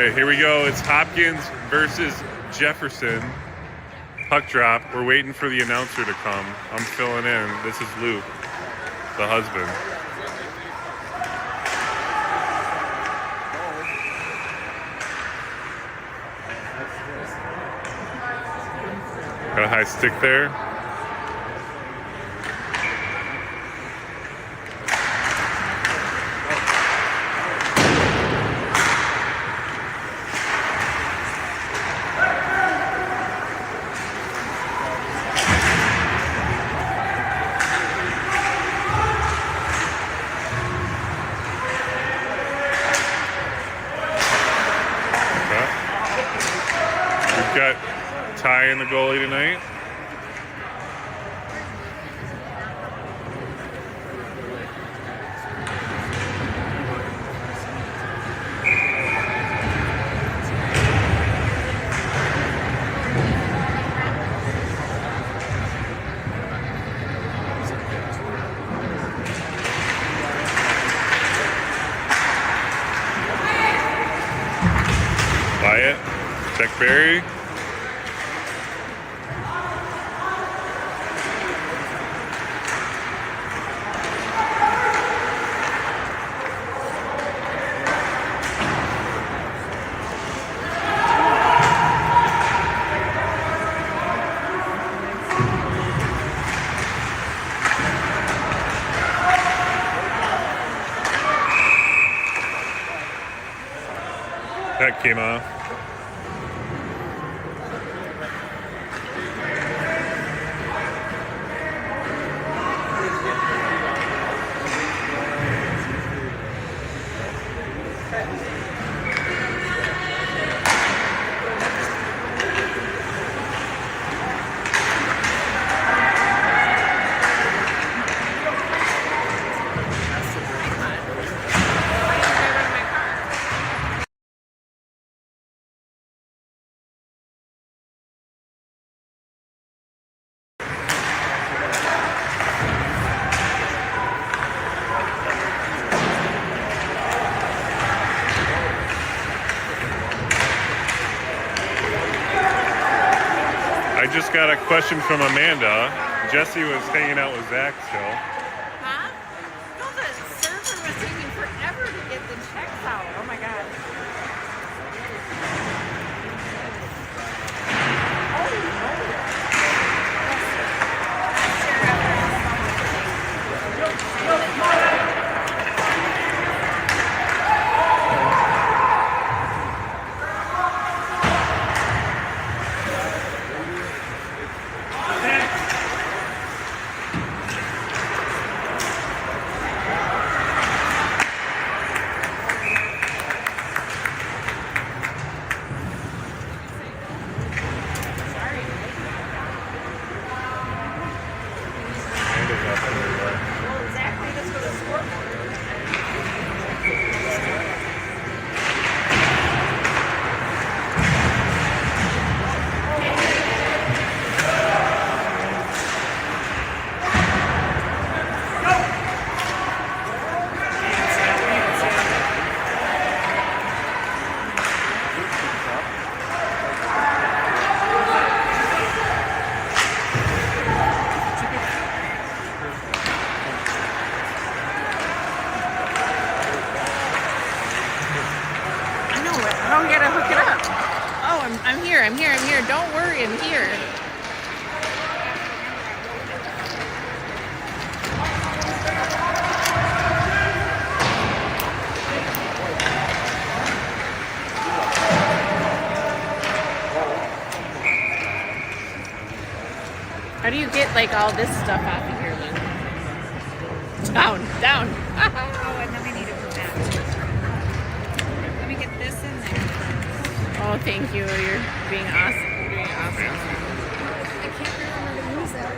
right, here we go. It's Hopkins versus Jefferson. Puck drop. We're waiting for the announcer to come. I'm filling in. This is Luke, the husband. Got a high stick there. We've got Ty in the goalie tonight. Wyatt, check Barry. That came off. I just got a question from Amanda. Jesse was hanging out with Zach still. Huh? No, the server was taking forever to get the checks out. Oh my god. I don't gotta hook it up. Oh, I'm here. Don't worry, I'm here. How do you get like all this stuff off of here, Lou? Down. Oh, and then we need to put that. Let me get this in there. Oh, thank you. You're being awesome. You're doing awesome. I can't remember to use that.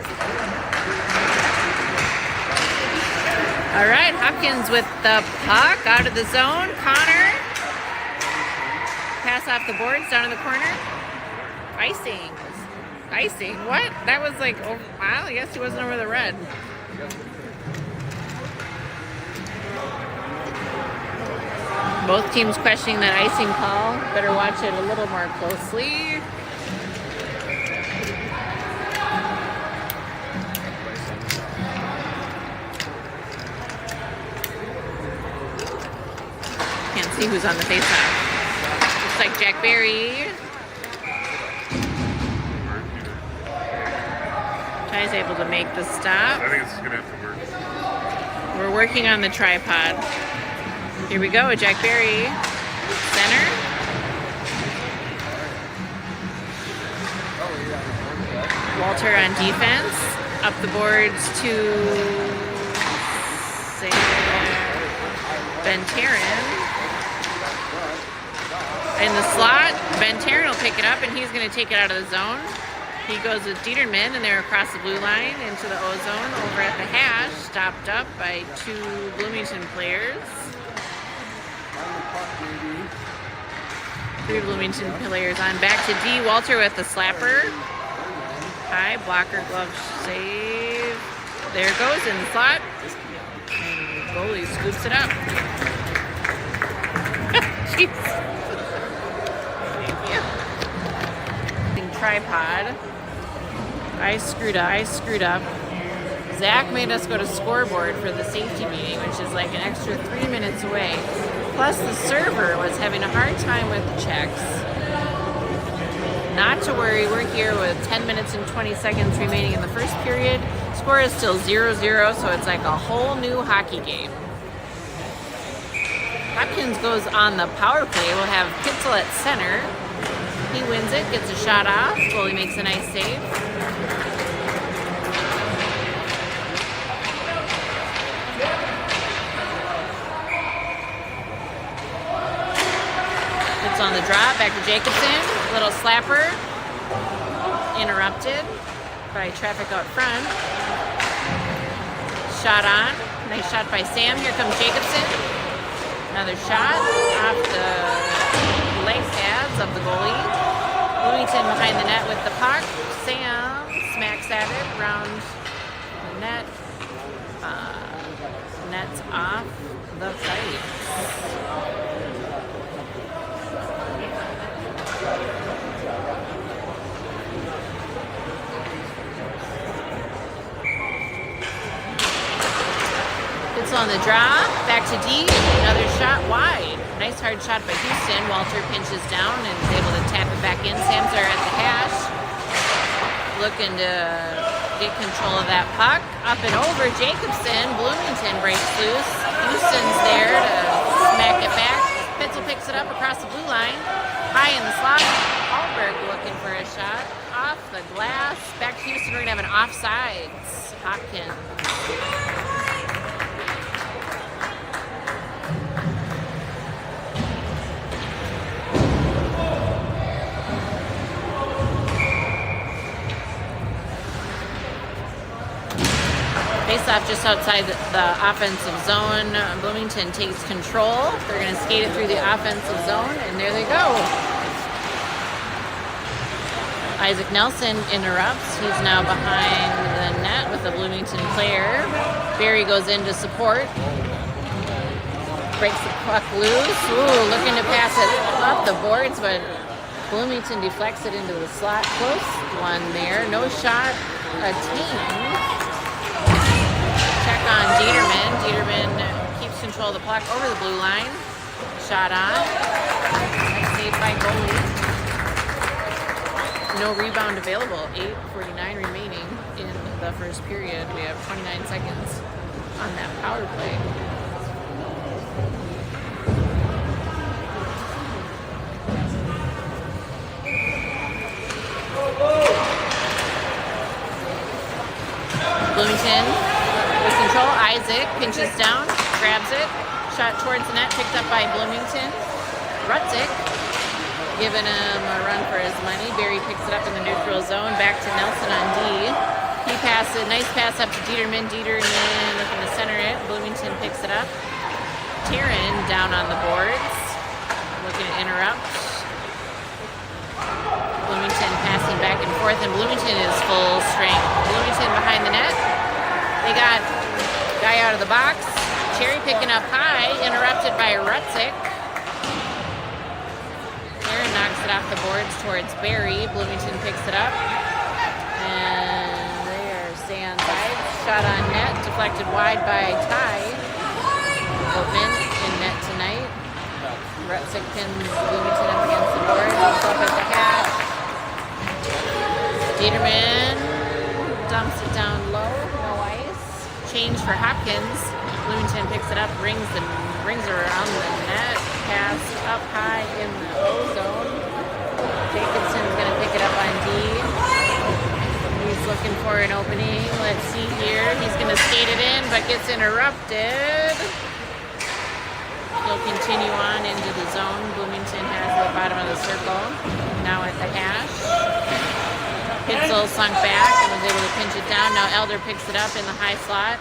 All right, Hopkins with the puck out of the zone. Connor. Pass off the boards down in the corner. Icing. What? That was like, oh, wow, I guess he wasn't over the red. Both teams questioning that icing call. Better watch it a little more closely. Can't see who's on the faceoff. Looks like Jack Berry. Ty's able to make the stop. I think it's gonna have to work. We're working on the tripod. Here we go, Jack Berry. Center. Walter on defense. Up the boards to Bantam. In the slot, Bantam will pick it up and he's going to take it out of the zone. He goes with Dieterman and they're across the blue line into the O zone over at the hash, stopped up by two Bloomington players. Three Bloomington players on. Back to D. Walter with the slapper. High blocker glove save. There it goes in the slot. And the goalie scoops it up. Jeez. Tripod. I screwed up. Zach made us go to scoreboard for the safety meeting, which is like an extra 3 minutes away. Plus the server was having a hard time with the checks. Not to worry, we're here with 10 minutes and 20 seconds remaining in the first period. Score is still 0-0, so it's like a whole new hockey game. Hopkins goes on the power play. We'll have Kitzel at center. He wins it, gets a shot off. Goalie makes a nice save. It's on the drop, back to Jacobson. Little slapper. Interrupted by traffic out front. Shot on. Nice shot by Sam. Here comes Jacobson. Another shot off the leg pads of the goalie. Bloomington behind the net with the puck. Sam smacks at it around the net. Net's off the fight. It's on the draw. Back to D. Another shot wide. Nice hard shot by Houston. Walter pinches down and is able to tap it back in. Sam's are at the hash. Looking to get control of that puck. Up and over Jacobson. Bloomington breaks loose. Houston's there to smack it back. Pitzel picks it up across the blue line. High in the slot. Hallberg looking for a shot. Off the glass. Back to Houston. We're going to have an offsides. Hopkins. Face-off just outside the offensive zone. Bloomington takes control. They're going to skate it through the offensive zone, and there they go. Isaac Nelson interrupts. He's now behind the net with the Bloomington player. Barry goes in to support. Breaks the puck loose. Ooh, looking to pass it up the boards, but Bloomington deflects it into the slot. Close one there. No shot attained. Check on Dieterman. Dieterman keeps control of the puck over the blue line. Shot on. Nice save by goalie. No rebound available. 8:49 remaining in the first period. We have 29 seconds on that power play. Bloomington with control. Isaac pinches down, grabs it. Shot towards the net, picked up by Bloomington. Rutzik giving him a run for his money. Barry picks it up in the neutral zone. Back to Nelson on D. He passes, nice pass up to Dieterman. Dieterman looking to center it. Bloomington picks it up. Taryn down on the boards. Looking to interrupt. Bloomington passing back and forth, and Bloomington is full strength. Bloomington behind the net. They got guy out of the box. Cherry picking up high, interrupted by Rutzik. off the boards towards Barry. Bloomington picks it up. And they are staying on side. Shot on net, deflected wide by Ty. Boatman in net tonight. Rutzik pins Bloomington up against the board. He's up at the hash. Dieterman dumps it down low. No ice. Change for Hopkins. Bloomington picks it up, rings her around the net. Pass up high in the O zone. Jacobson's going to pick it up on D. He's looking for an opening. Let's see here. He's going to skate it in, but gets interrupted. He'll continue on into the zone. Bloomington has the bottom of the circle. Now at the hash. Pitzel sunk back and was able to pinch it down. Now Elder picks it up in the high slot.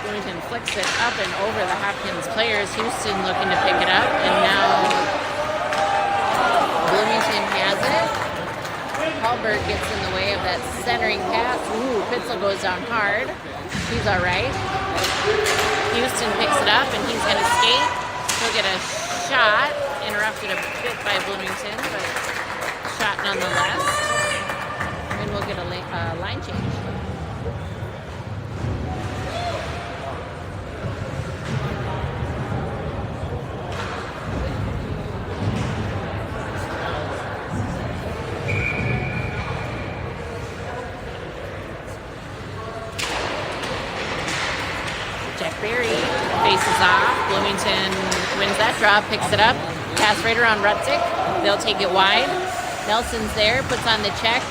Bloomington flicks it up and over the Hopkins players. Houston looking to pick it up. And now Bloomington has it. Hallberg gets in the way of that centering pass. Ooh, Pitzel goes down hard. He's all right. Houston picks it up and he's going to skate. He'll get a shot. Interrupted a bit by Bloomington, but shot nonetheless. And we'll get a line change. Jack Barry faces off. Bloomington wins that draw, picks it up. Pass right around Rutzik. They'll take it wide. Nelson's there, puts on the check.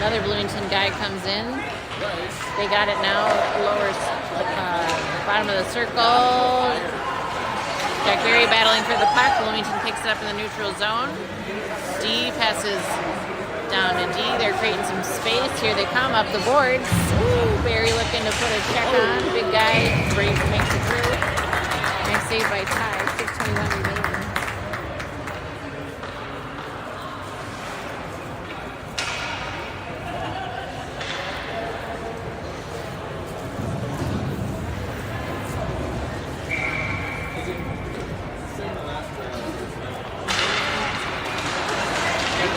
Another Bloomington guy comes in. They got it now. Lower bottom of the circle. Jack Barry battling for the puck. Bloomington picks it up in the neutral zone. D passes down to D. They're creating some space. Here they come up the boards. Ooh, Barry looking to put a check on. Big guy makes it through. Nice save by Ty. 6:21 remaining.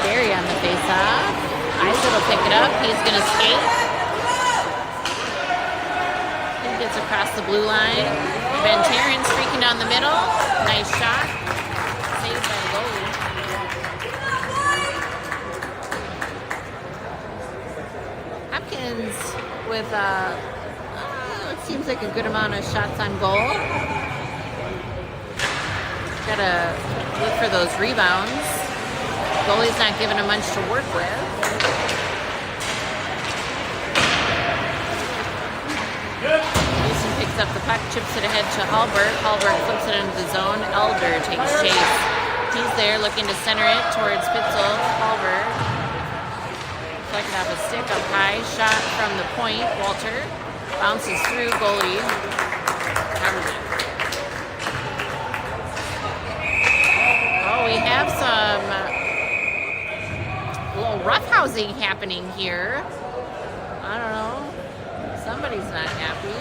Barry on the face-off. Isaac will pick it up. He's going to skate. He gets across the blue line. Ben Terrence streaking down the middle. Nice shot. Saved by the goalie. Hopkins with it seems like a good amount of shots on goal. Got to look for those rebounds. Goalie's not giving him much to work with. Houston picks up the puck, chips it ahead to Hallberg. Hallberg flips it into the zone. Elder takes chase. He's there looking to center it towards Pitzel. Hallberg flicking off a stick up high. Shot from the point. Walter bounces through goalie. Oh, we have some little roughhousing happening here. I don't know. Somebody's not happy.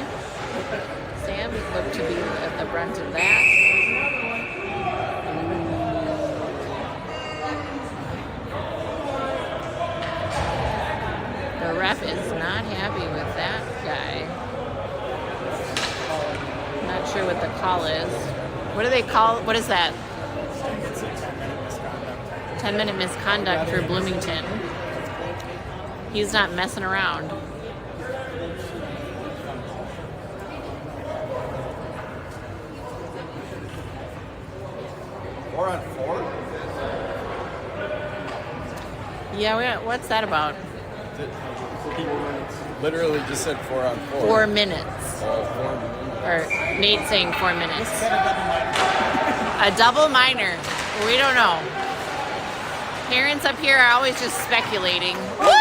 Sam looked to be at the brunt of that. The ref is not happy with that guy. Not sure what the call is. What do they call? What is that? 10-minute misconduct for Bloomington. He's not messing around. Four on four? Yeah, what's that about? He literally just said 4 on 4. 4 minutes. Oh, 4 minutes. Or Nate saying 4 minutes. A double minor. We don't know. Parents up here are always just speculating. Woo!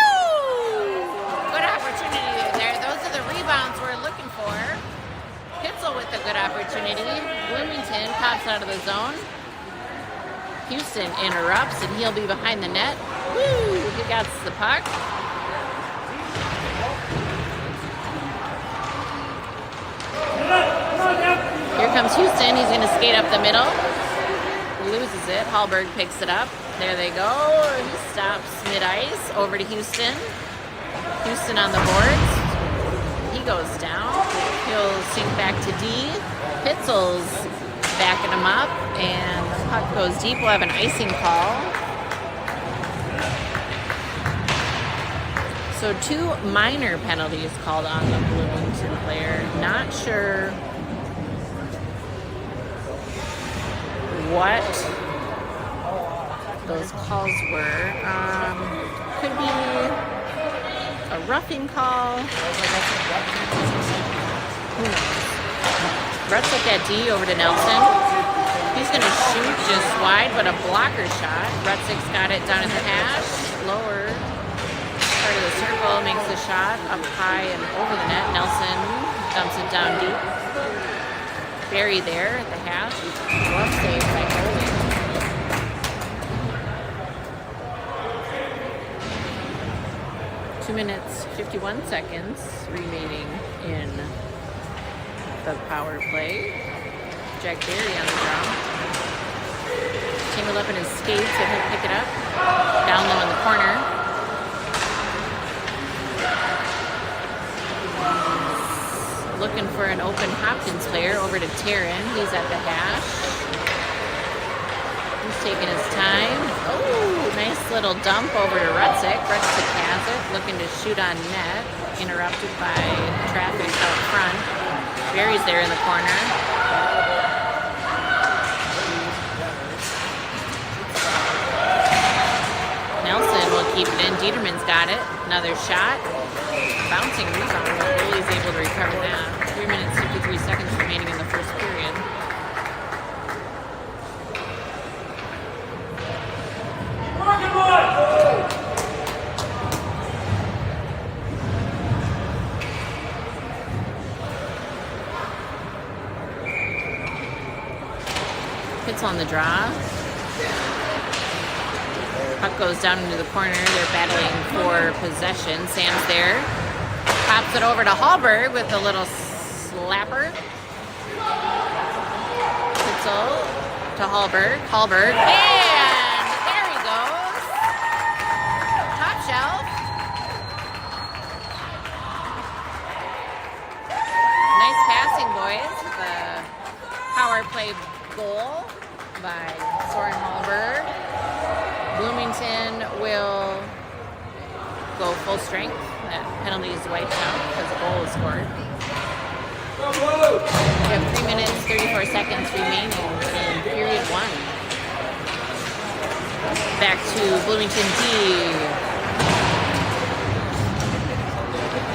Good opportunity there. Those are the rebounds we're looking for. Pitzel with a good opportunity. Bloomington pops out of the zone. Houston interrupts, and he'll be behind the net. Woo! He got the puck. Here comes Houston. He's going to skate up the middle. Loses it. Hallberg picks it up. There they go. He stops mid-ice. Over to Houston. Houston on the boards. He goes down. He'll sink back to D. Pitzel's backing him up. And the puck goes deep. We'll have an icing call. So 2 minor penalties called on the Bloomington player. Not sure what those calls were. Could be a roughing call. Who knows? Rutzik at D over to Nelson. He's going to shoot just wide, but a blocker shot. Rutzik's got it down at the hash. Lower part of the circle, makes the shot up high and over the net. Nelson dumps it down deep. Barry there at the hash. Glove save by Golding. 2 minutes, 51 seconds remaining in the power play. Jack Barry on the draw. Tangled up in his skates, and he'll pick it up. Down low in the corner. Looking for an open Hopkins player over to Taryn. He's at the hash. He's taking his time. Oh, nice little dump over to Rutzik. Rutzik has it. Looking to shoot on net. Interrupted by traffic out front. Barry's there in the corner. Nelson will keep it in. Dieterman's got it. Another shot. Bouncing rebound. Goalie's able to recover that. 3 minutes, 53 seconds remaining in the first period. Pitzel on the draw. Puck goes down into the corner. They're battling for possession. Sam's there. Pops it over to Hallberg with a little slapper. Pitzel to Hallberg. Hallberg. And there he goes. Top shelf. Nice passing, boys. The power play goal by Soren Hallberg. Bloomington will go full strength. That penalty is wiped out because a goal is scored. We have 3 minutes, 34 seconds remaining in period 1. Back to Bloomington D.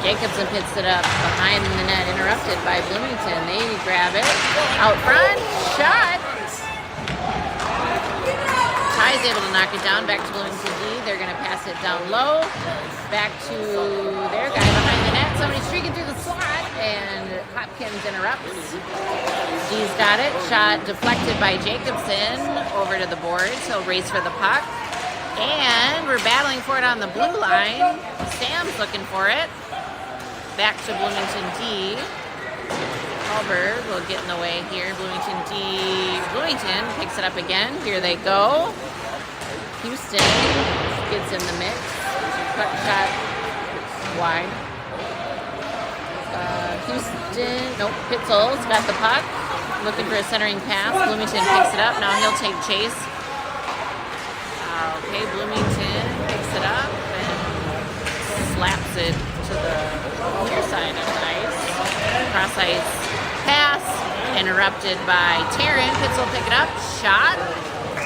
Jacobson picks it up behind the net, interrupted by Bloomington. They grab it. Out front, shot. Ty's able to knock it down. Back to Bloomington D. They're going to pass it down low. Back to their guy behind the net. Somebody streaking through the slot, and Hopkins interrupts. D's got it. Shot deflected by Jacobson over to the boards. He'll race for the puck. And we're battling for it on the blue line. Sam's looking for it. Back to Bloomington D. Hallberg will get in the way here. Bloomington D. Bloomington picks it up again. Here they go. Houston gets in the mix. Cut shot wide. Houston, nope, Pitzel's got the puck. Looking for a centering pass. Bloomington picks it up. Now he'll take chase. Okay, Bloomington picks it up and slaps it to the near side of the ice. Cross ice pass. Interrupted by Taryn. Pitzel pick it up. Shot.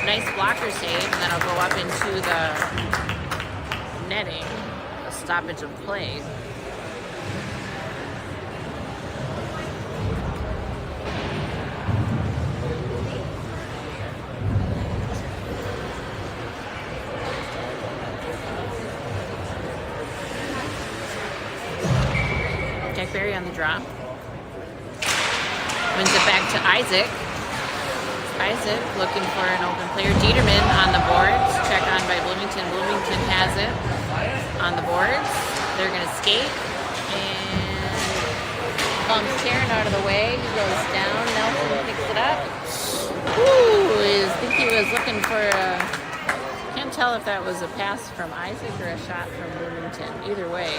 Nice blocker save, and then it'll go up into the netting. A stoppage of play. Jack Barry on the draw. Wins it back to Isaac. Isaac looking for an open player. Dieterman on the boards. Check on by Bloomington. Bloomington has it on the boards. They're going to skate. And bumps Taryn out of the way. He goes down. Nelson picks it up. Ooh, I think he was looking for a... couldn't tell if that was a pass from Isaac or a shot from Bloomington. Either way,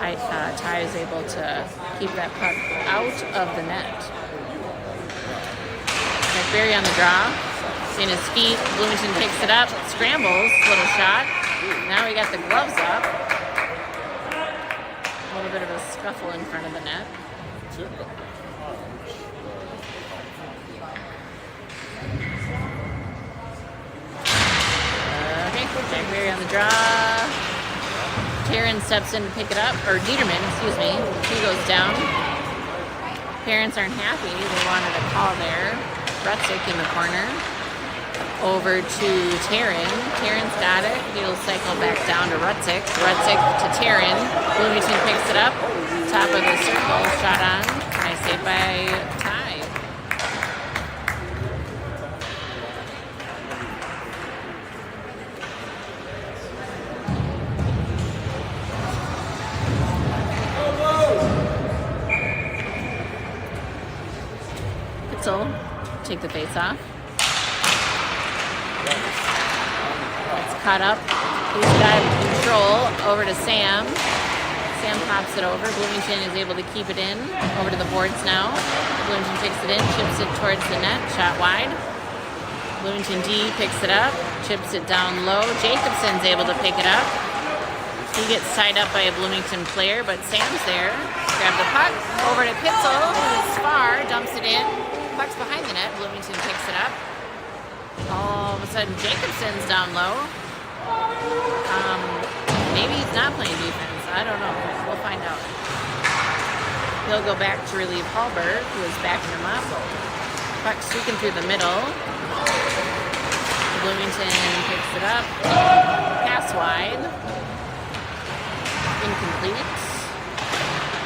Ty is able to keep that puck out of the net. McBerry on the draw. Seeing his feet. Bloomington picks it up. Scrambles. Little shot. Now we got the gloves up. A little bit of a scuffle in front of the net. Okay, McBerry on the draw. Taryn steps in to pick it up, or Dieterman, excuse me. He goes down. Parents aren't happy. They wanted a call there. Rutzik in the corner. Over to Taryn. Taryn's got it. He'll cycle back down to Rutzik. Rutzik to Taryn. Bloomington picks it up. Top of the circle. Shot on. Nice save by Ty. Pitzel, take the face off. It's caught up. He's got control over to Sam. Sam pops it over. Bloomington is able to keep it in. Over to the boards now. Bloomington picks it in, chips it towards the net. Shot wide. Bloomington D picks it up, chips it down low. Jacobson's able to pick it up. He gets tied up by a Bloomington player, but Sam's there. Grab the puck. Over to Pitzel, who's far, dumps it in. Puck's behind the net. Bloomington picks it up. All of a sudden, Jacobson's down low. Maybe he's not playing defense. I don't know. We'll find out. He'll go back to relieve Hallberg, who is backing him up. Puck streaking through the middle. Bloomington picks it up. Pass wide. Incomplete.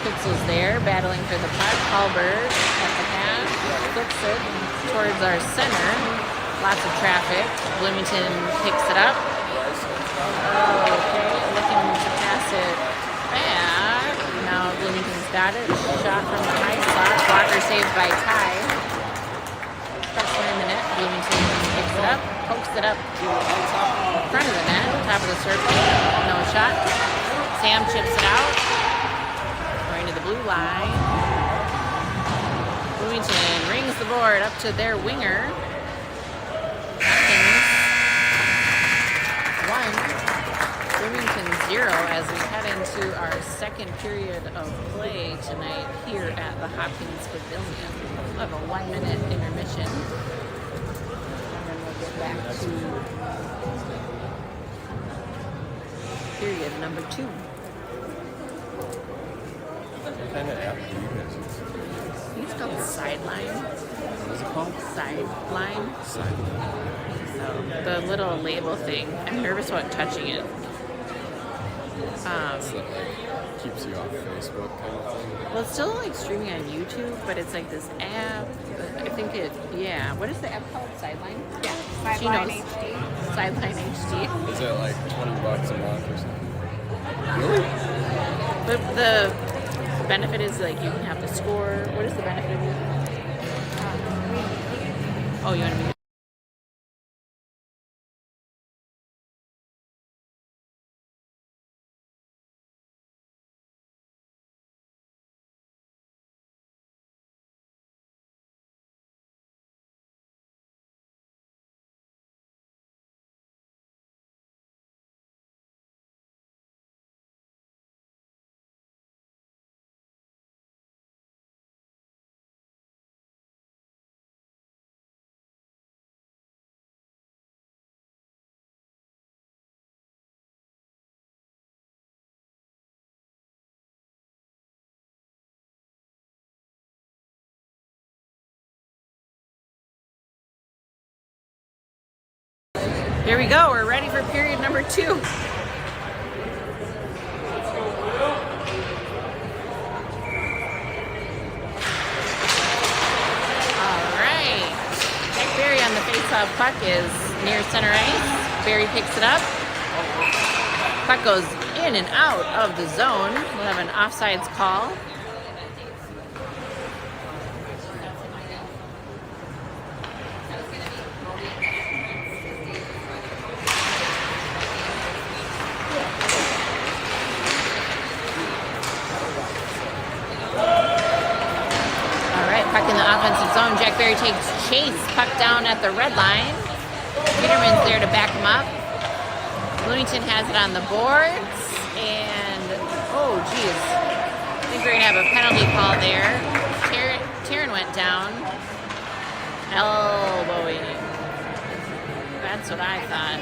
Pitzel's there, battling for the puck. Hallberg at the half. Flips it towards our center. Lots of traffic. Bloomington picks it up. Okay, looking to pass it back. Now Bloomington's got it. Shot from the high slot. Blocker saved by Ty. Puck's in the net. Bloomington picks it up. Pokes it up in front of the net. Top of the circle. No shot. Sam chips it out. Going to the blue line. Bloomington rings the board up to their winger. Hopkins 1, Bloomington 0 as we head into our second period of play tonight here at the Hopkins Pavilion. We'll have a 1-minute intermission. And then we'll get back to period number 2. What kind of app do you guys use? I think it's called Sideline. What is it called? Sideline. Sideline. So the little label thing, I'm nervous about touching it. So that like keeps you off Facebook kind of thing. Well, it's still like streaming on YouTube, but it's like this app. I think yeah. What is the app called? Sideline? Yeah, She Sideline knows. HD. Sideline HD. Is it like $20 a month or something? Really? But the benefit is like you can have the score. What is the benefit of it? Oh, you want to be. Here we go. We're ready for period number 2. All right. Jack Berry on the face-off puck is near center ice. Berry picks it up. Puck goes in and out of the zone. We'll have an offsides call. offensive zone. Jack Berry takes chase, puck down at the red line. Peterman's there to back him up. Bloomington has it on the boards, and oh geez, I think we're gonna have a penalty call there. Taryn went down, elbowing. That's what I thought.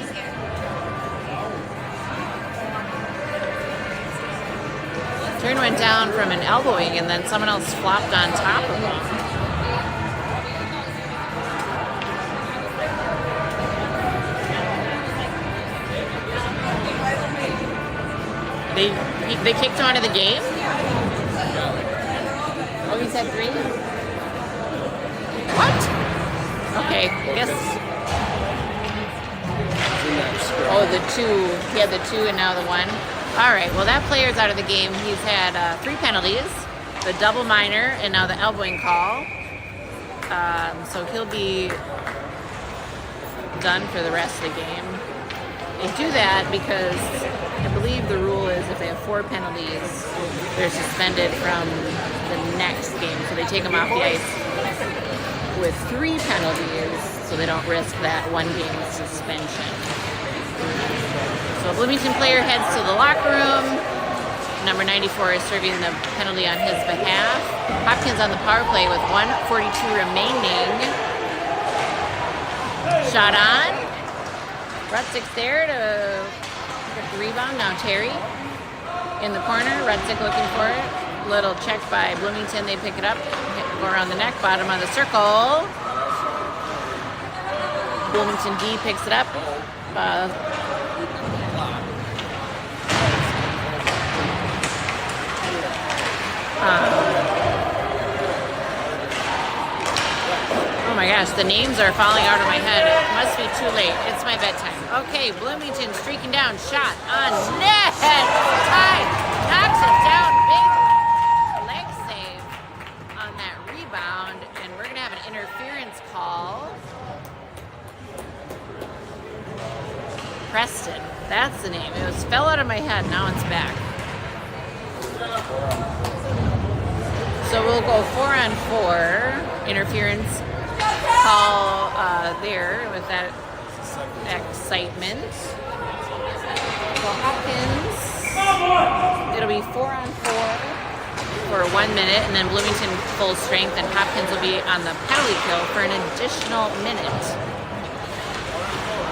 Taryn went down from an elbowing, and then someone else flopped on top of him. They kicked him out of the game? Oh, he said 3? What? Okay, I guess. Oh, the 2. He had the 2 and now the 1. All right, well, that player's out of the game. He's had 3 penalties, the double minor, and now the elbowing call. So he'll be done for the rest of the game. They do that because I believe the rule is if they have 4 penalties, they're suspended from the next game. So they take them off the ice with 3 penalties so they don't risk that 1 game suspension. So a Bloomington player heads to the locker room. Number 94 is serving the penalty on his behalf. Hopkins on the power play with 1:42 remaining. Shot on. Rutzik there to get the rebound. Now Terry in the corner. Rutzik looking for it. Little check by Bloomington. They pick it up. Go around the neck. Bottom of the circle. Bloomington D picks it up. Oh my gosh, the names are falling out of my head. It must be too late. It's my bedtime. Okay, Bloomington streaking down. Shot on net. Tied. Knocks it down. Big leg save on that rebound. And we're going to have an interference call. Preston. That's the name. It fell out of my head. Now it's back. So we'll go 4-on-4 interference call there with that excitement. So Hopkins, it'll be 4-on-4 for 1 minute, and then Bloomington full strength, and Hopkins will be on the penalty kill for an additional minute.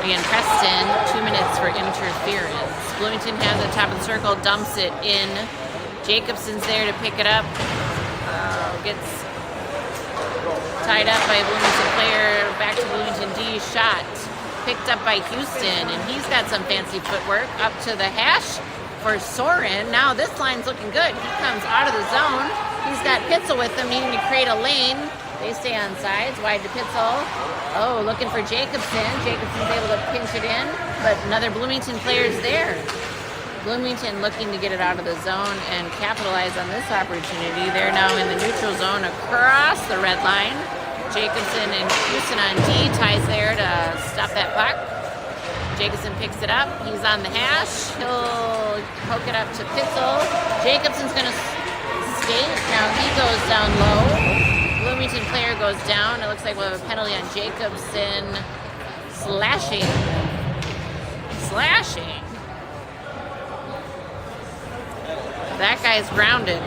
Again, Preston, 2 minutes for interference. Bloomington has it top of the circle, dumps it in. Jacobson's there to pick it up. Gets tied up by a Bloomington player. Back to Bloomington D. Shot picked up by Houston, and he's got some fancy footwork up to the hash for Soren. Now this line's looking good. He comes out of the zone. He's got Pitzel with him, needing to create a lane. They stay on sides, wide to Pitzel. Oh, looking for Jacobson. Jacobson's able to pinch it in, but another Bloomington player's there. Bloomington looking to get it out of the zone and capitalize on this opportunity. They're now in the neutral zone across the red line. Jacobson and Houston on D, ties there to stop that puck. Jacobson picks it up. He's on the hash. He'll poke it up to Pitzel. Jacobson's going to skate. Now he goes down low. Bloomington player goes down. It looks like we'll have a penalty on Jacobson. Slashing. That guy's grounded.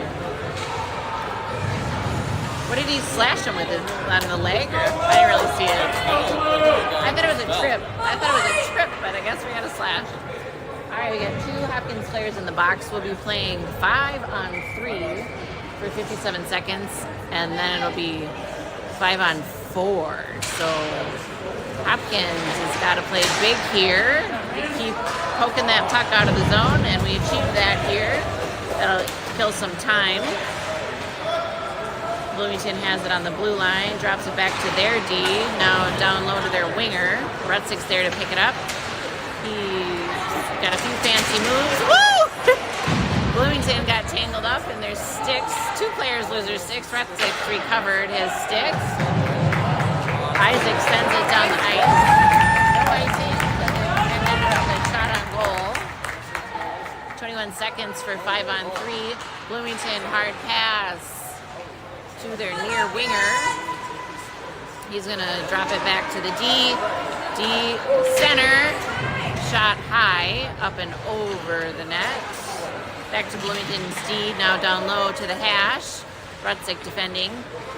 What did he slash him with? On the leg? Or? I didn't really see it. I thought it was a trip. But I guess we got a slash. All right, we got 2 Hopkins players in the box. We'll be playing 5-on-3 for 57 seconds, and then it'll be 5-on-4. So Hopkins has got to play big here. Keep poking that puck out of the zone, and we achieved that here. That'll kill some time. Bloomington has it on the blue line, drops it back to their D. Now down low to their winger. Rutzik's there to pick it up. He's got a few fancy moves. Woo! Bloomington got tangled up in their sticks. 2 players lose their sticks. Rutzik recovered his sticks. Isaac sends it down the ice. No icing, and then a shot on goal. 21 seconds for 5-on-3. Bloomington hard pass to their near winger. He's going to drop it back to the D. D center. Shot high, up and over the net. Back to Bloomington's D, now down low to the hash. Rutzik defending.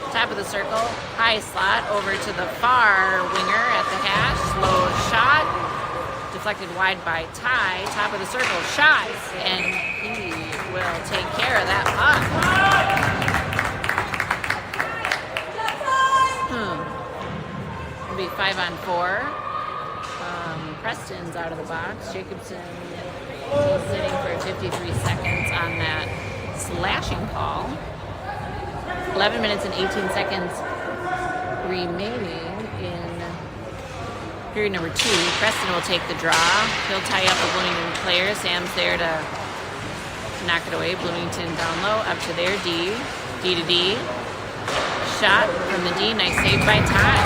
Top of the circle, high slot over to the far winger at the hash. Low shot. Deflected wide by Ty. Top of the circle, shot. And he will take care of that puck. It'll be 5-on-4. Preston's out of the box. Jacobson is sitting for 53 seconds on that slashing call. 11 minutes and 18 seconds remaining in period number 2. Preston will take the draw. He'll tie up the Bloomington player. Sam's there to knock it away. Bloomington down low, up to their D. D to D. Shot from the D. Nice save by Ty.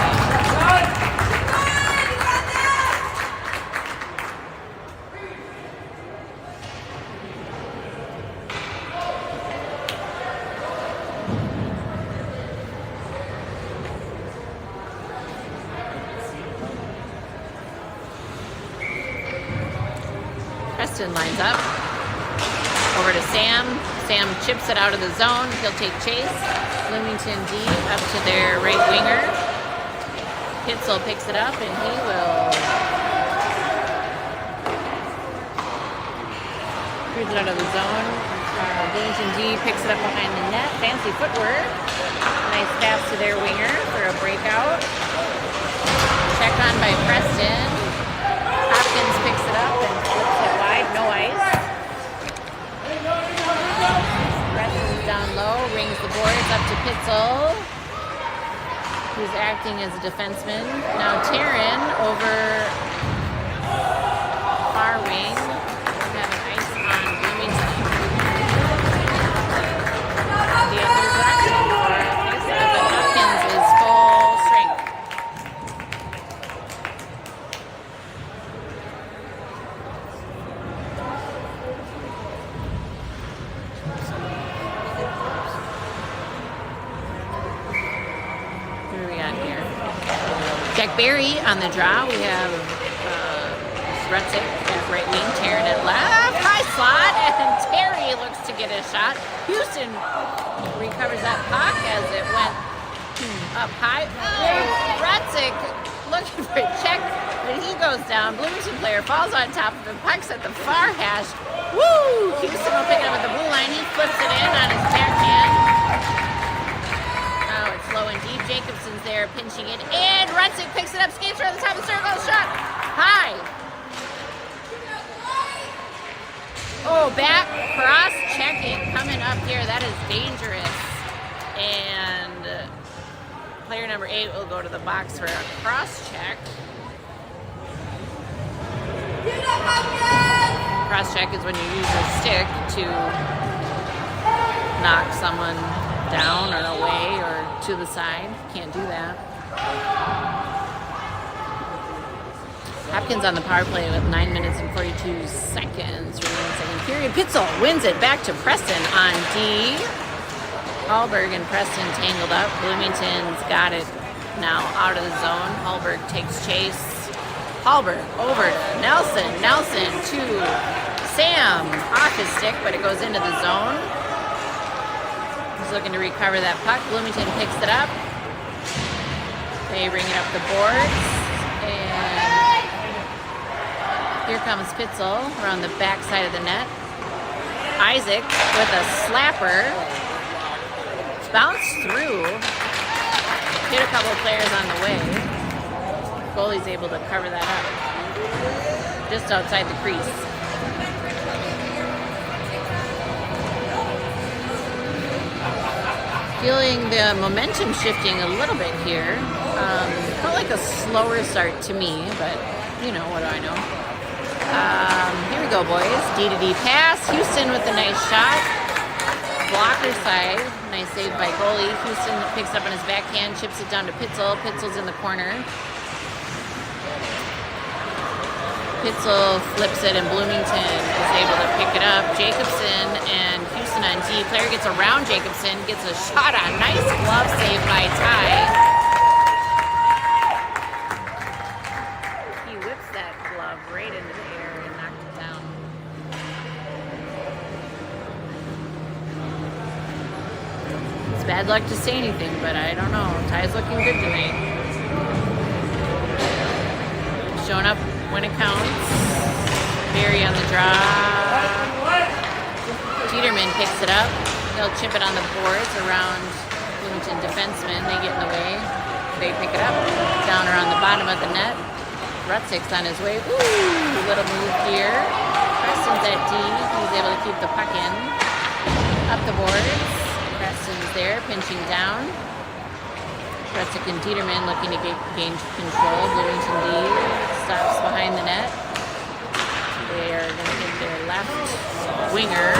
Preston lines up. Over to Sam. Sam chips it out of the zone. He'll take chase. Bloomington D up to their right winger. Pitzel picks it up and he will cruise it out of the zone. Bloomington D picks it up behind the net. Fancy footwork. Nice pass to their winger for a breakout. Check on by Preston. Hopkins picks it up and flips it wide. No ice. Preston's down low. Rings the boards up to Pitzel, who's acting as a defenseman. Now Taryn over far wing. We have an ice on Bloomington. The other direction for face-off, and Hopkins is full strength. Who do we got here? Jack Barry on the draw. We have Rutzik at right wing, Taryn at left. High slot, and Terry looks to get a shot. Houston recovers that puck as it went up high. Oh, Rutzik looking for a check, but he goes down. Bloomington player falls on top of him, pucks at the far hash. Woo! Houston will pick it up at the blue line. He flips it in on his backhand. Now it's low and deep. Jacobson's there pinching it, and Rutzik picks it up, skates around the top of the circle, shot high. Oh, back cross checking coming up here. That is dangerous. And player number 8 will go to the box for a cross check. Cross check is when you use a stick to knock someone down or away or to the side. Can't do that. Hopkins on the power play with 9 minutes and 42 seconds remaining second period. Pitzel wins it back to Preston on D. Hallberg and Preston tangled up. Bloomington's got it now out of the zone. Hallberg takes chase. Hallberg over to Nelson. Nelson to Sam. Off his stick, but it goes into the zone. He's looking to recover that puck. Bloomington picks it up. They bring it up the boards. And here comes Pitzel around the back side of the net. Isaac with a slapper. Bounced through. Hit a couple players on the way. Goalie's able to cover that up. Just outside the crease. Feeling the momentum shifting a little bit here. Felt like a slower start to me, but you know, what do I know? Here we go, boys. D to D pass. Houston with a nice shot. Blocker side. Nice save by goalie. Houston picks it up on his backhand, chips it down to Pitzel. Pitzel's in the corner. Pitzel flips it, and Bloomington is able to pick it up. Jacobson and Houston on D. Player gets around Jacobson, gets a shot on. Nice glove save by Ty. It's bad luck to say anything, but I don't know. Ty's looking good tonight. Showing up when it counts. Barry on the draw. Peterman picks it up. They'll chip it on the boards around Bloomington defensemen. They get in the way. They pick it up. Down around the bottom of the net. Rutsik's on his way. Ooh, little move here. Preston's at D. He's able to keep the puck in. Up the boards. Preston's there, pinching down. Rutsik and Dieterman looking to gain control. Bloomington D stops behind the net. They are going to get their left winger.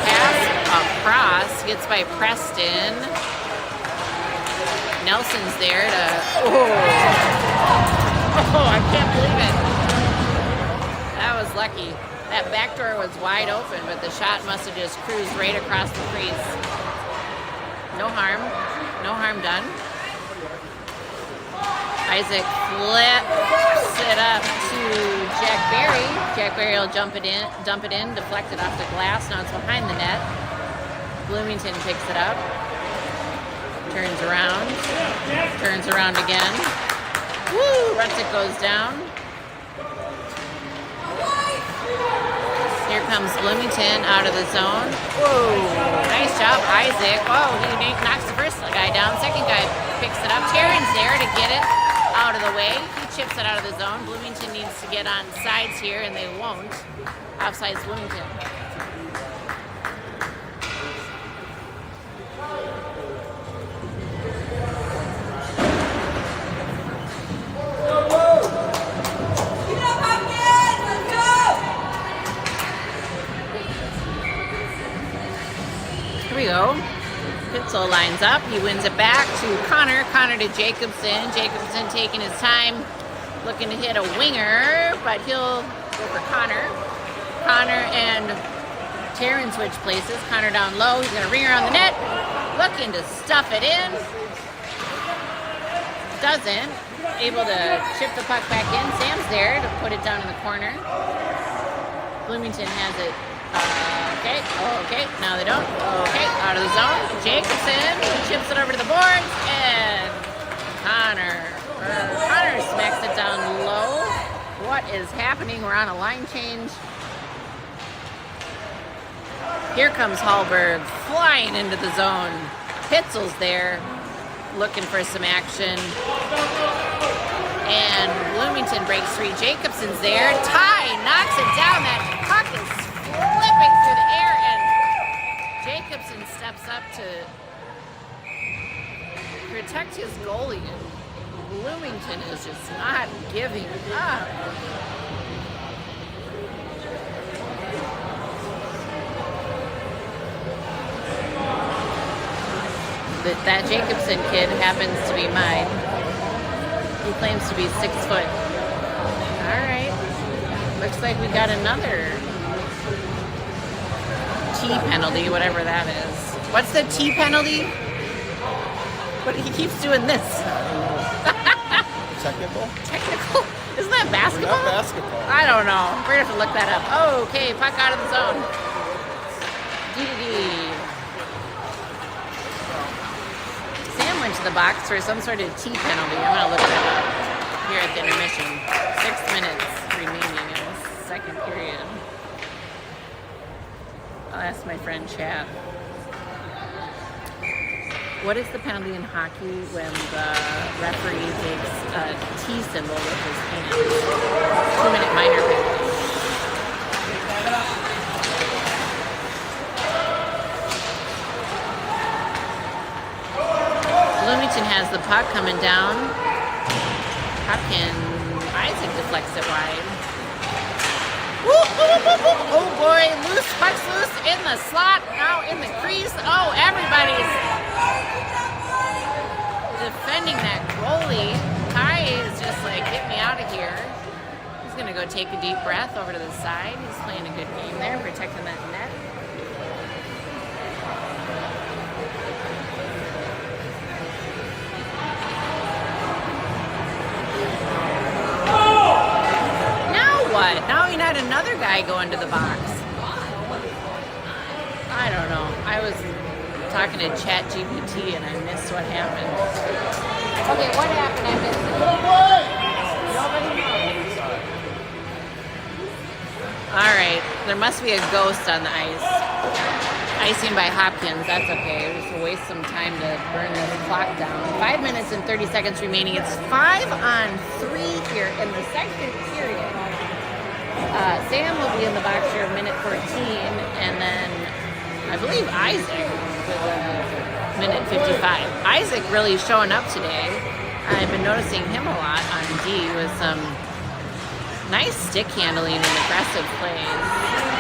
Pass across. Gets by Preston. Nelson's there to... Oh, I can't believe it. That was lucky. That back door was wide open, but the shot must have just cruised right across the crease. No harm. No harm done. Isaac flips it up to Jack Barry. Jack Barry will dump it in, deflect it off the glass. Now it's behind the net. Bloomington picks it up. Turns around again. Woo! Rutzik goes down. Here comes Bloomington out of the zone. Whoa! Nice job, Isaac. Whoa, he knocks the first guy down. Second guy picks it up. Taryn's there to get it out of the way. He chips it out of the zone. Bloomington needs to get on sides here, and they won't. Offsides Bloomington. Here we go. Pitzel lines up. He wins it back to Connor. Connor to Jacobson. Jacobson taking his time, looking to hit a winger, but he'll go for Connor. Connor and Taryn switch places. Connor down low. He's going to ring around the net. Looking to stuff it in. Doesn't. Able to chip the puck back in. Sam's there to put it down in the corner. Bloomington has it. Okay, now they don't. Okay, out of the zone. Jacobson chips it over to the boards, and Connor smacks it down low. What is happening? We're on a line change. Here comes Hallberg flying into the zone. Pitzel's there, looking for some action. And Bloomington breaks free. Jacobson's there. Ty knocks it down. That puck is flipping through the air, and Jacobson steps up to protect his goalie, and Bloomington is just not giving up. That Jacobson kid happens to be mine. He claims to be 6 foot. All right. Looks like we got another T penalty, whatever that is. What's the T penalty? But he keeps doing this. Technical? Technical? Isn't that basketball? Not basketball. I don't know. We're gonna have to look that up. Oh, okay, puck out of the zone. D. Sam went to the box for some sort of T penalty. I'm gonna look that up here at the intermission. 6 minutes remaining in the second period. I'll ask my friend Chad. What is the penalty in hockey when the referee takes a T symbol with his hand? 2-minute minor penalty. Bloomington has the puck coming down. Hopkins, Isaac deflects it wide. Oh boy, loose, puck's loose in the slot, now in the crease. Oh, everybody's defending that goalie. Ty is just like, get me out of here. He's gonna go take a deep breath over to the side. He's playing a good game there, protecting that net. What? Now we had another guy go into the box. I don't know. talking to ChatGPT and I missed what happened. Okay, what happened? I missed it. Nobody knows. All right, there must be a ghost on the ice. Icing by Hopkins, that's okay. Just to waste some time to burn this clock down. 5 minutes and 30 seconds remaining. It's 5-on-3 here in the second period. Sam will be in the box here minute 14, and then I believe Isaac with minute 55. Isaac really showing up today. I've been noticing him a lot on D with some nice stick handling and aggressive plays.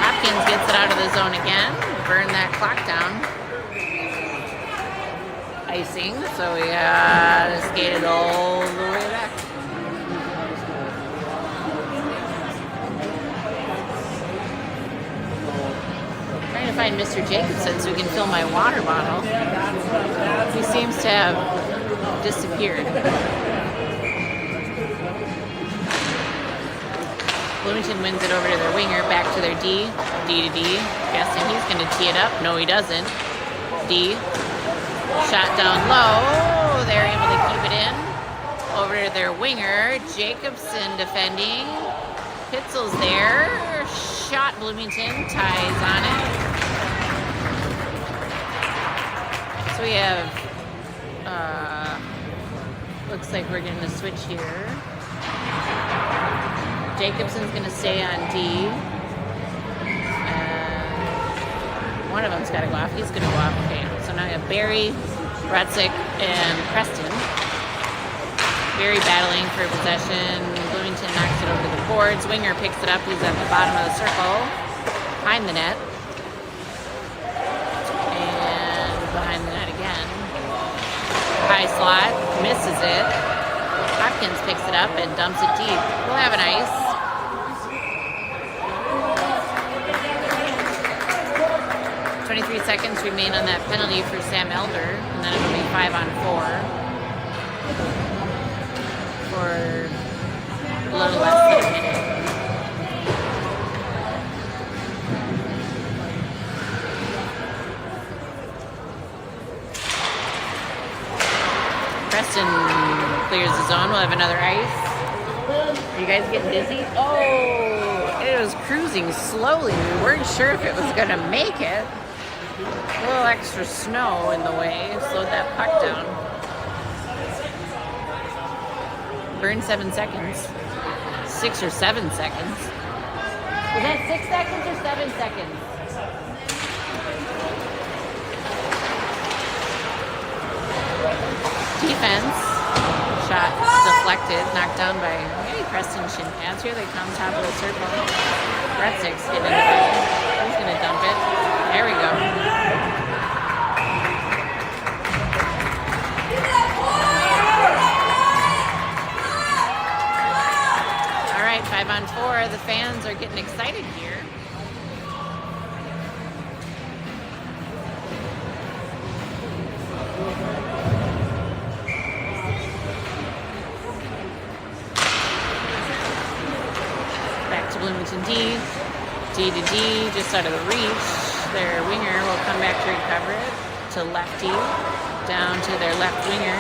Hopkins gets it out of the zone again. Burn that clock down. Icing, so we gotta skate it all the way back. Trying to find Mr. Jacobson so we can fill my water bottle. He seems to have disappeared. Bloomington wins it over to their winger, back to their D to D. Guessing he's going to tee it up. No, he doesn't. D. Shot down low. They're able to keep it in. Over to their winger. Jacobson defending. Pitzel's there. Shot Bloomington. Ties on it. So we have, looks like we're going to switch here. Jacobson's going to stay on D. One of them's got to go off. He's going to go off. Okay, so now we have Barry, Rutzik, and Preston. Barry battling for possession. Bloomington knocks it over to the boards. Winger picks it up. He's at the bottom of the circle, behind the net. And behind the net again. High slot, misses it. Hopkins picks it up and dumps it deep. We'll have an ice. 23 seconds remain on that penalty for Sam Elder, and then it'll be 5-on-4 for a little less than a minute. Preston clears the zone. We'll have another ice. Are you guys getting dizzy? Oh, it was cruising slowly. We weren't sure if it was going to make it. A little extra snow in the way slowed that puck down. Burn 7 seconds. 6 or 7 seconds. Was that 6 seconds or 7 seconds? Defense. Shot deflected, knocked down by maybe Preston Shinpads. Here they come, top of the circle. Retzik's getting it away. He's going to dump it. There we go. All right, 5-on-4. The fans are getting excited here. Bloomington D to D, just out of the reach. Their winger will come back to recover it to lefty, down to their left winger.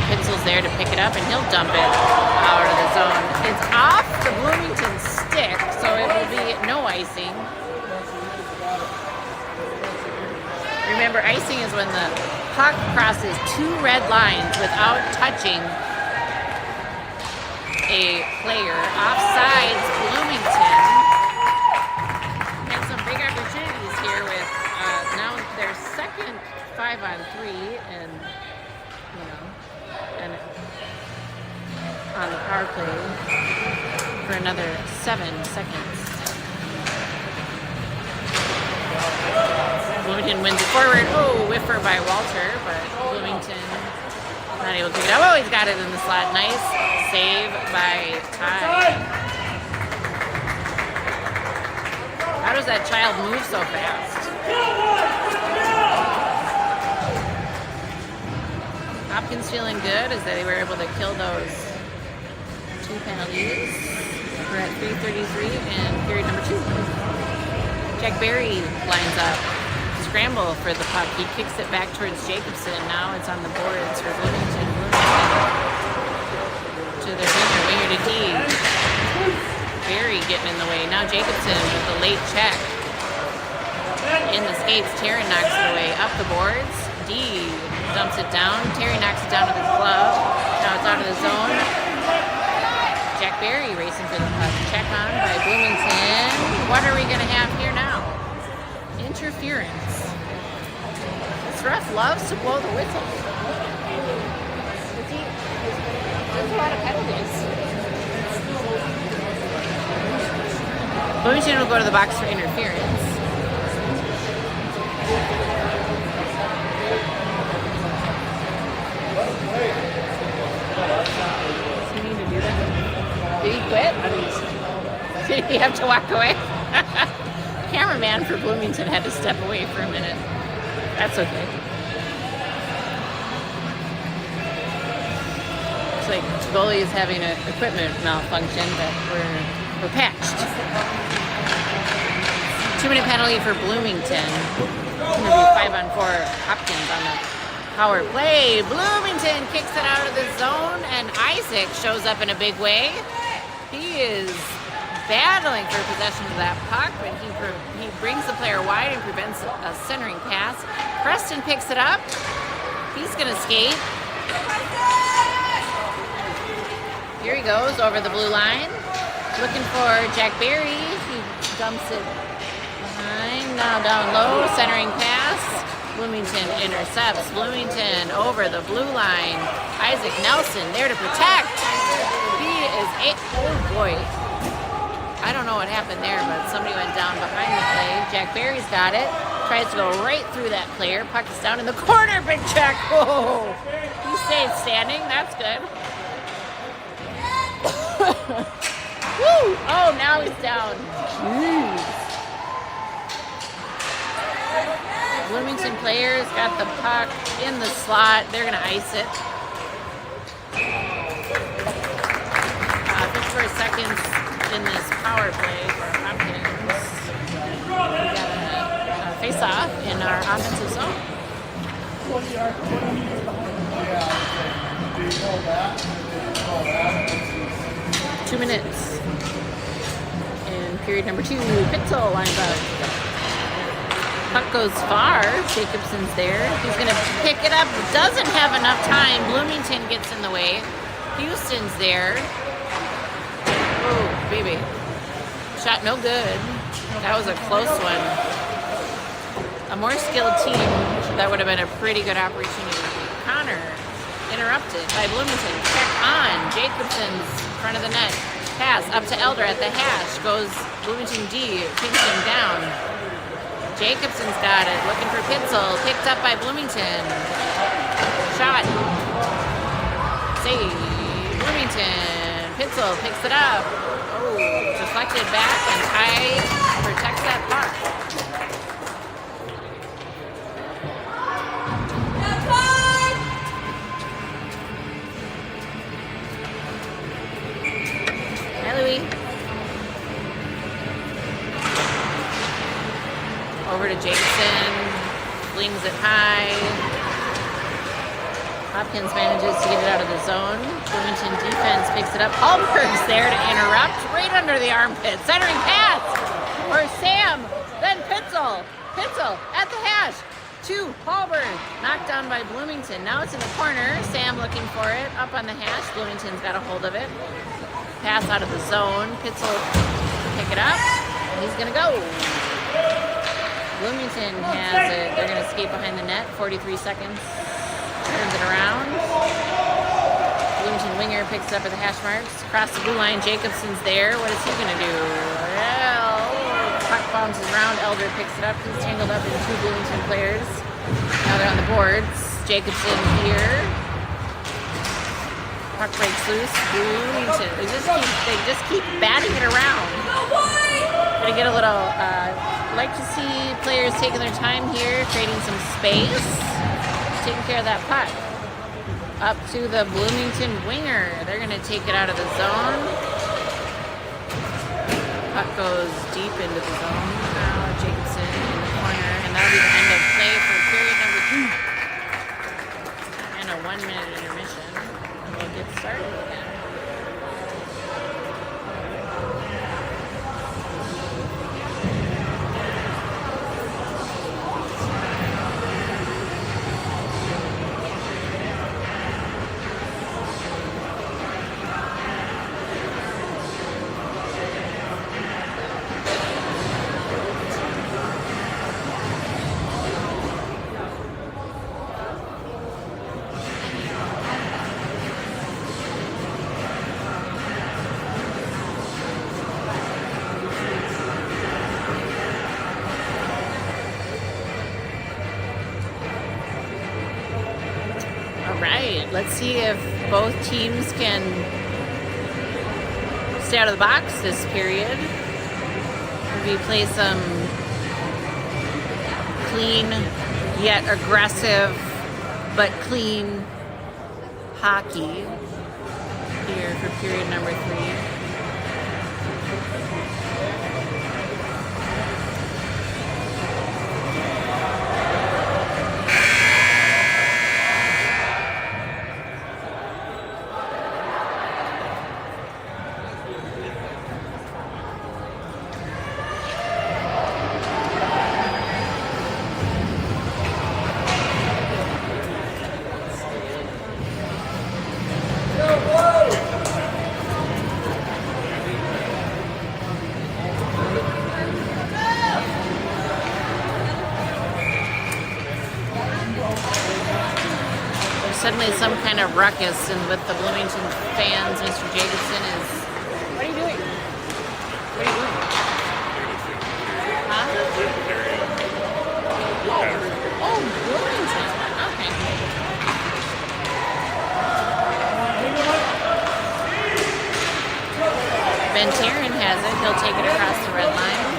Pitzel's there to pick it up, and he'll dump it out of the zone. It's off the Bloomington stick, so it will be no icing. Remember, icing is when the puck crosses 2 red lines without touching a player. Offsides, Bloomington. And some big opportunities here with now their second 5-on-3 and on the power play for another 7 seconds. Bloomington wins it forward. Oh, whiffer by Walter, but Bloomington not able to pick it up. Oh, he's got it in the slot. Nice save by Ty. How does that child move so fast? Hopkins feeling good as they were able to kill those 2 penalties. We're at 3:33 and period number 2. Jack Barry lines up. scramble for the puck. He kicks it back towards Jacobson. Now it's on the boards for Bloomington. To their winger to D. Barry getting in the way. Now Jacobson with the late check. In the skates, Taryn knocks it away. Up the boards, D dumps it down. Terry knocks it down with his glove. Now it's out of the zone. Jack Barry racing for the puck. Check on by Bloomington. What are we going to have here now? Interference. This ref loves to blow the whistle. There's a lot of penalties. Bloomington will go to the box for interference. Does he need to do that? Did he quit? Did he have to walk away? Cameraman for Bloomington had to step away for a minute. That's okay. Looks like goalie is having an equipment malfunction, but we're patched. 2-minute penalty for Bloomington. It's going to be 5-on-4 Hopkins on the power play. Bloomington kicks it out of the zone, and Isaac shows up in a big way. He is battling for possession of that puck, but he brings the player wide and prevents a centering pass. Preston picks it up. He's going to skate. Here he goes over the blue line. Looking for Jack Barry. He dumps it behind. Now down low, centering pass. Bloomington intercepts. Bloomington over the blue line. Isaac Nelson there to protect. He is oh boy. I don't know what happened there, but somebody went down behind the play. Jack Barry's got it. Tries to go right through that player. Puck is down in the corner. Big check. Whoa. He stayed standing. That's good. Woo! Oh, now he's down. Jeez. Bloomington players got the puck in the slot. They're going to ice it. 54 seconds in this power play for Hopkins. We got a face-off in our offensive zone. 2 minutes. In period number 2, Pitzel lines up. Puck goes far. Jacobson's there. He's going to pick it up. Doesn't have enough time. Bloomington gets in the way. Houston's there. Oh, baby. Shot no good. That was a close one. A more skilled team, that would have been a pretty good opportunity. Connor interrupted by Bloomington. Check on. Jacobson's front of the net. Pass up to Elder at the hash. Goes Bloomington D. Kicks him down. Jacobson's got it. Looking for Pitzel. Picked up by Bloomington. Shot. Save. Bloomington. Pitzel picks it up. Oh, deflected back, and Ty protects that puck. Hi, Louie. Over to Jacobson. Flings it high. Hopkins manages to get it out of the zone. Bloomington defense picks it up. Hallberg's there to interrupt. Right under the armpit. Centering pass for Sam. Then Pitzel. Pitzel at the hash. To Hallberg. Knocked down by Bloomington. Now it's in the corner. Sam looking for it. Up on the hash. Bloomington's got a hold of it. Pass out of the zone. Pitzel pick it up. He's going to go. Bloomington has it. They're going to skate behind the net. 43 seconds. Turns it around. Bloomington winger picks it up at the hash marks. Across the blue line, Jacobson's there. What is he going to do? Well, puck bounces around. Elder picks it up. He's tangled up in 2 Bloomington players. Now they're on the boards. Jacobson here. Puck breaks loose. Bloomington. They just keep batting it around. Gonna get a little. Like to see players taking their time here, creating some space. Taking care of that puck. Up to the Bloomington winger. They're going to take it out of the zone. Puck goes deep into the zone. Now Jacobson in the corner, and that'll be the end of right, let's see if both teams can stay out of the box this period. We play some clean yet aggressive but clean hockey here for period number 3. Suddenly some kind of ruckus and with the Bloomington fans. Mr. Jefferson is, what are you doing? What are you doing? Huh? Oh, Bloomington. Okay. Ben Taryn has it. He'll take it across the red line.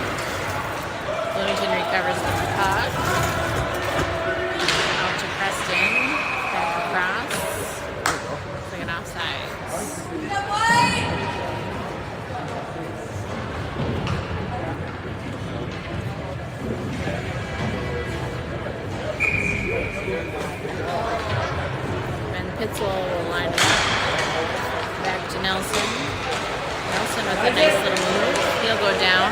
Bloomington recovers the puck. Out to Preston. Cross. Looks like an offside. Ben Pitzel will line it up. Back to Nelson. Nelson with a nice little move. He'll go down.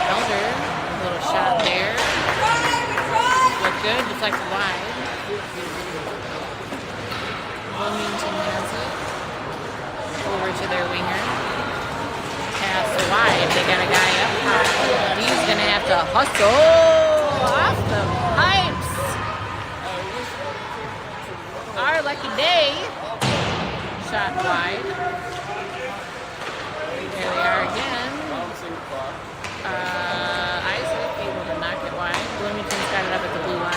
Elder, a little shot there. Good, deflected wide. Bloomington has it. Over to their winger. Pass wide. They got a guy up high. He's going to have to hustle off the pipes. Our lucky day. Shot wide. There they are again. Isaac able to knock it wide. Bloomington's got it up at the blue line.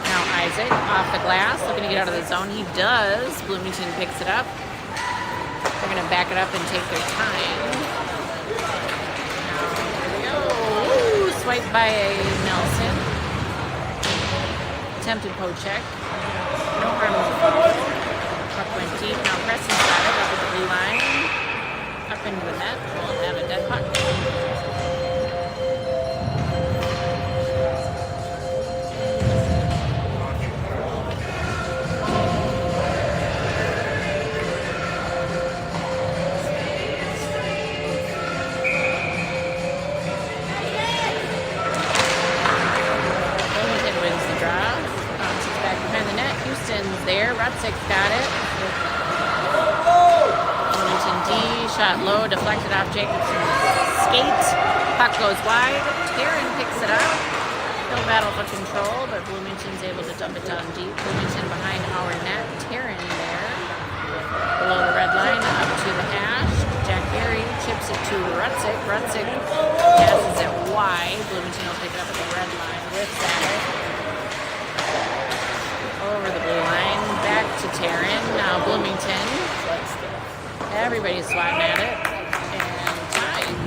Now Isaac off the glass, looking to get out of the zone. He does. Bloomington picks it up. They're going to back it up and take their time. Now, here we go. Ooh, swiped by Nelson. Attempted poke check. No harm in the foul. Puck went deep. Now Preston's got it up at the blue line. Up into the net. We'll have a dead puck. There, Rutsik's got it. Bloomington D, shot low, deflected off Jacobson's skate. Puck goes wide. Taryn picks it up. He'll battle for control, but Bloomington's able to dump it down deep. Bloomington behind our net. Taryn there. Below the red line, up to the hash. Jack Gary chips it to Rutsik. Rutsik passes it wide. Bloomington will pick it up at the red line with that. Over the blue line, back to Taryn. Now Bloomington. Everybody's swatting at it. And tied.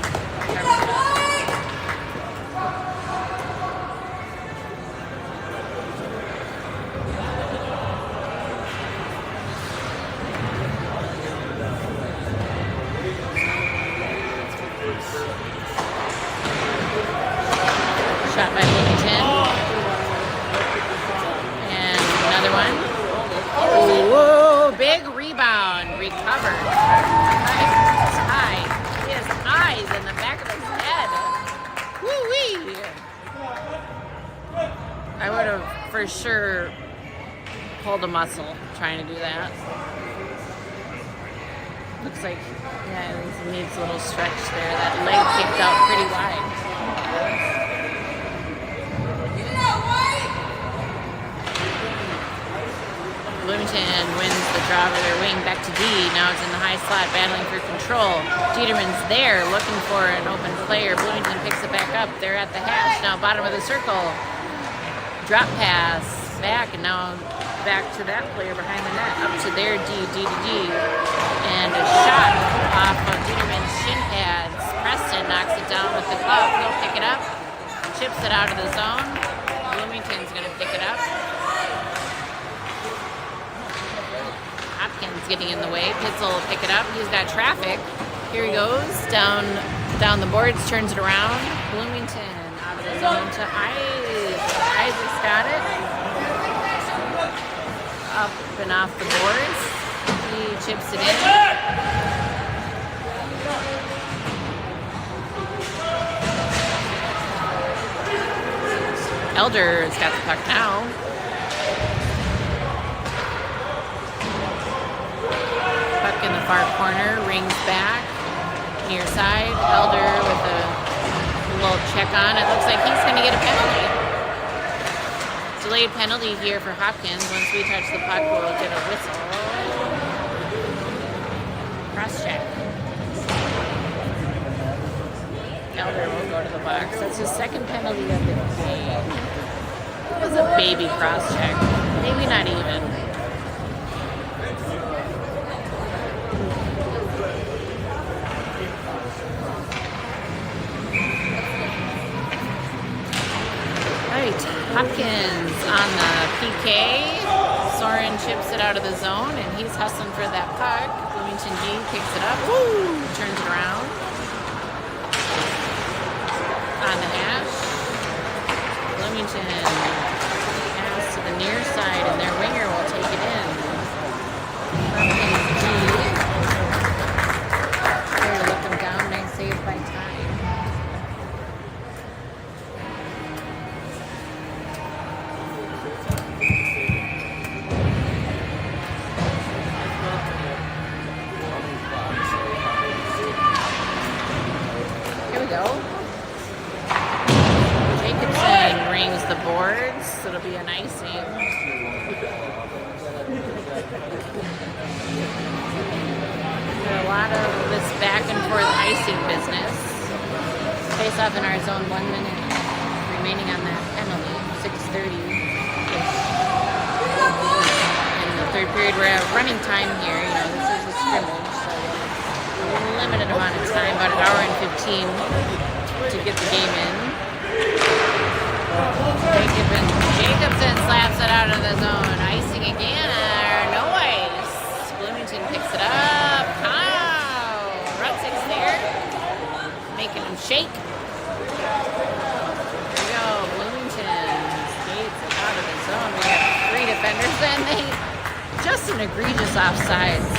Shot by Bloomington. Another one. Whoa, big rebound. Recovered. High. He has eyes in the back of his head. Woo-wee. I would have for sure pulled a muscle trying to do that. Looks like, yeah, he needs a little stretch there. That leg kicked out pretty wide. Bloomington wins the draw over their wing, back to D. Now it's in the high slot, battling for control. Dieterman's there, looking for an open player. Bloomington picks it back up. They're at the hash now, bottom of the circle. Drop pass back, and now back to that player behind the net, up to their D to D. And a shot off of Dieterman's shin pads. Preston knocks it down with the glove. He'll pick it up, chips it out of the zone. Bloomington's going to pick it up. Hopkins getting in the way. Pitzel will pick it up. He's got traffic. Here he goes, down the boards, turns it around. Bloomington out of the zone to Isaac's got it. Up and off the boards. He chips it in. Elder's got the puck now. Puck in the far corner, rings back. Near side, Elder with a little check on. It looks like he's going to get a penalty. Delayed penalty here for Hopkins. Once we touch the puck, we'll get a whistle. Cross check. Elder will go to the box. That's his second penalty of the game. It was a baby cross check. Maybe not even. Hopkins on the PK. Soren chips it out of the zone, and he's hustling for that puck. Bloomington G picks it up. Woo! Turns it around. On the hash. Bloomington pass to the near side, and their winger will take it in. Hopkins G. There to let them down. Nice save by Ty. Jefferson rings the boards, so it'll be an icing. Got a lot of this back and forth icing business. Face off in our zone, 1 minute remaining on that penalty, 6:30-ish. In the third period, we're at running time here. You know, this is a scrimmage, so a limited amount of time, about an hour and 15 to get the game in. Jefferson slaps it out of the zone. Icing again. No ice. Bloomington picks it up. How? Rutzig's there. Making him shake. There we go. Bloomington skates it out of the zone. We have 3 defenders, and they just an egregious offsides.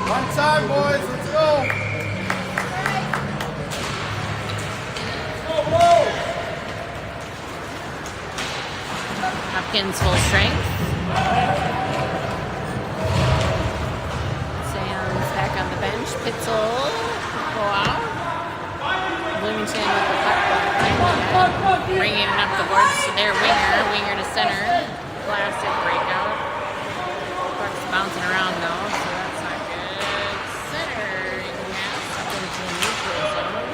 One time, boys, let's go. Hopkins full strength. Sam's back on the bench. Pitzel go out. Bloomington with the puck behind the net. Bringing it up the boards to their winger to center. Classic breakout. Puck's bouncing around though, so that's not good. Centering pass up into the neutral zone.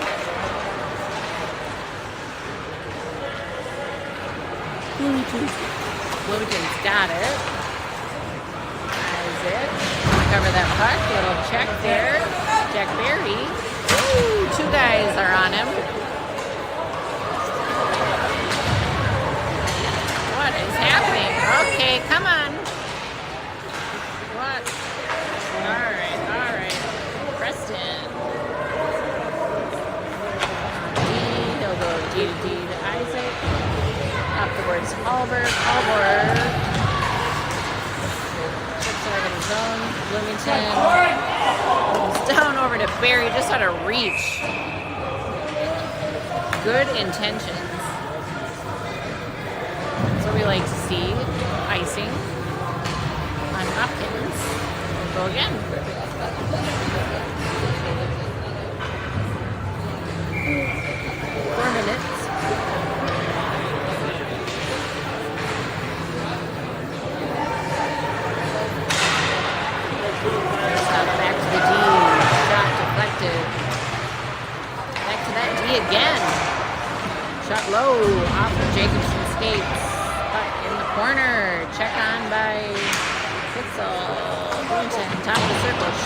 Bloomington's got it. Isaac. Cover that puck. Little check there. Jack Berry. Ooh, 2 guys are on him. What is happening? Okay, come on. What? Alright. Preston. He'll go D to D to Isaac. Up the boards to Albert. Chips out of the zone. Bloomington. Goes down over to Barry, just out of reach. Good intentions. That's what we like to see. Icing on Hopkins. Go again. 4 minutes.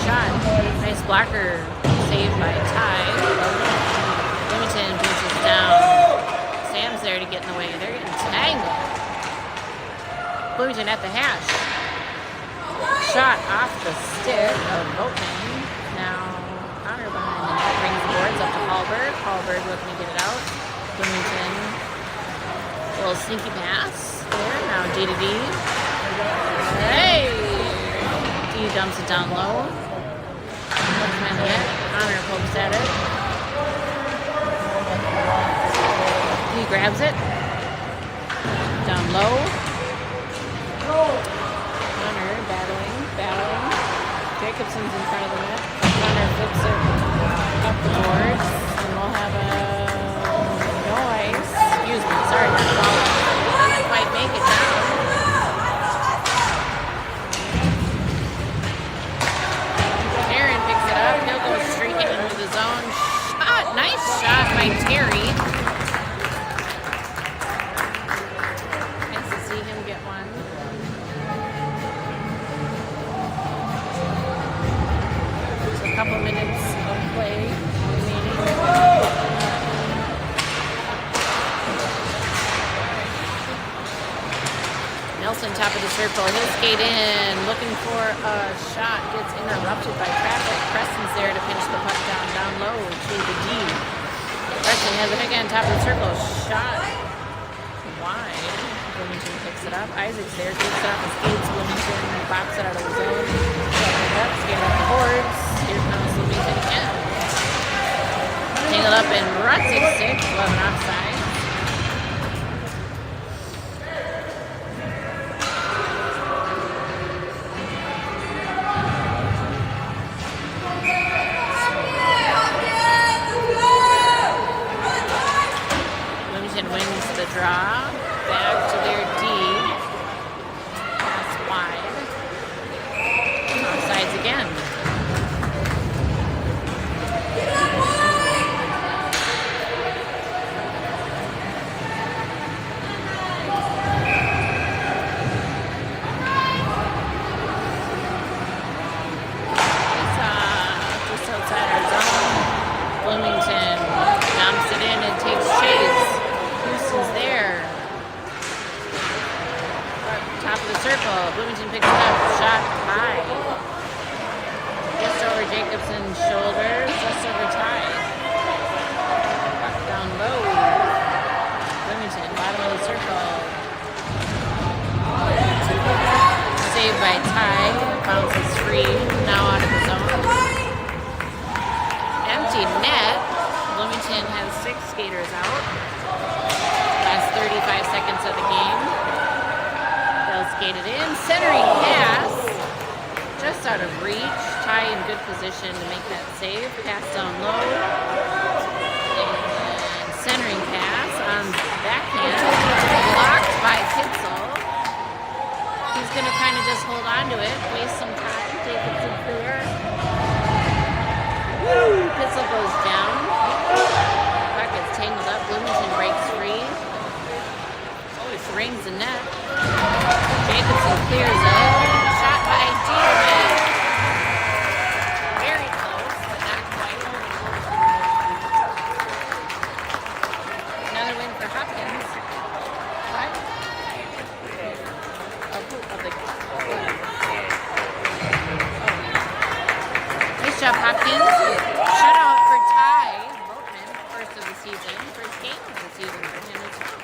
shot. Nice blocker saved by Ty. Bloomington pinches down. Sam's there to get in the way. They're getting tangled. Bloomington at the hash. Shot off the stick of Boatman. Now Connor behind the net brings the boards up to Hallberg. Hallberg looking to get it out. Bloomington. A little sneaky pass there. Now D to D. Hey! D dumps it down low. Looks behind the net. Connor pokes at it. He grabs it. Down low. Connor battling. Jefferson's in front of the net. Connor flips it up the boards. And we'll have a noise. Excuse me, sorry for falling. Doesn't quite make it down. Aaron picks it up. He'll go streaking into the zone. Shot. Nice shot by Terry. Nice to see him get one. A couple minutes of play remaining. Nelson, top of the circle. He'll skate in, looking for a shot. Gets interrupted by traffic. Preston's there to pinch the puck down low to the D. Preston has it again, top of the circle. Shot wide. Bloomington picks it up. Isaac's there, takes it off and skates. Bloomington bops it out of the zone. Skate up the boards. Here comes Bloomington again. Tangled up in Rutzig's stick. 11 offside. Bloomington wins the draw. Back to their D. Pass wide. Offsides again. Just outside our zone. Bloomington dumps it in and takes chase. Houston's there. Top of the circle. Bloomington picks it up. Shot high. Just over Jacobson's shoulders. Just over Ty. Puck down low. Bloomington, bottom of the circle. Saved by Ty. Bounces free. Now out of the zone. Empty net. Bloomington has 6 skaters out. Last 35 seconds of the game. They'll skate it in. Centering pass. Just out of reach. Ty in good position to make that save. Pass down low. And centering pass on backhand. Blocked by Pitzel. He's going to kind of just hold on to it. Waste some time. Take it to clear. Woo! Pitzel goes down. Puck gets tangled up. Bloomington breaks free. Rings the net. Jacobson clears it. Shot by Dieterman. Very close, but not quite. Another win for Hopkins. What? Nice job, Hopkins. Shutout for Ty Boatman. First of the season. First game of the season for him as well.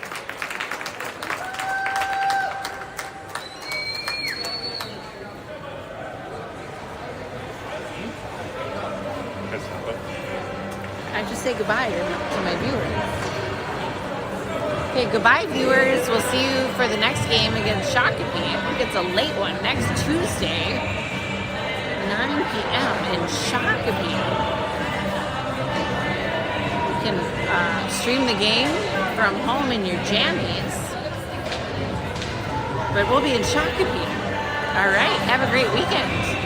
I have to say goodbye to my viewers. Okay, goodbye, viewers. We'll see you for the next game against Shakopee. I think it's a late one, next Tuesday, 9 p.m. in Shakopee. You can stream the game from home in your jammies. But we'll be in Shakopee. All right, have a great weekend.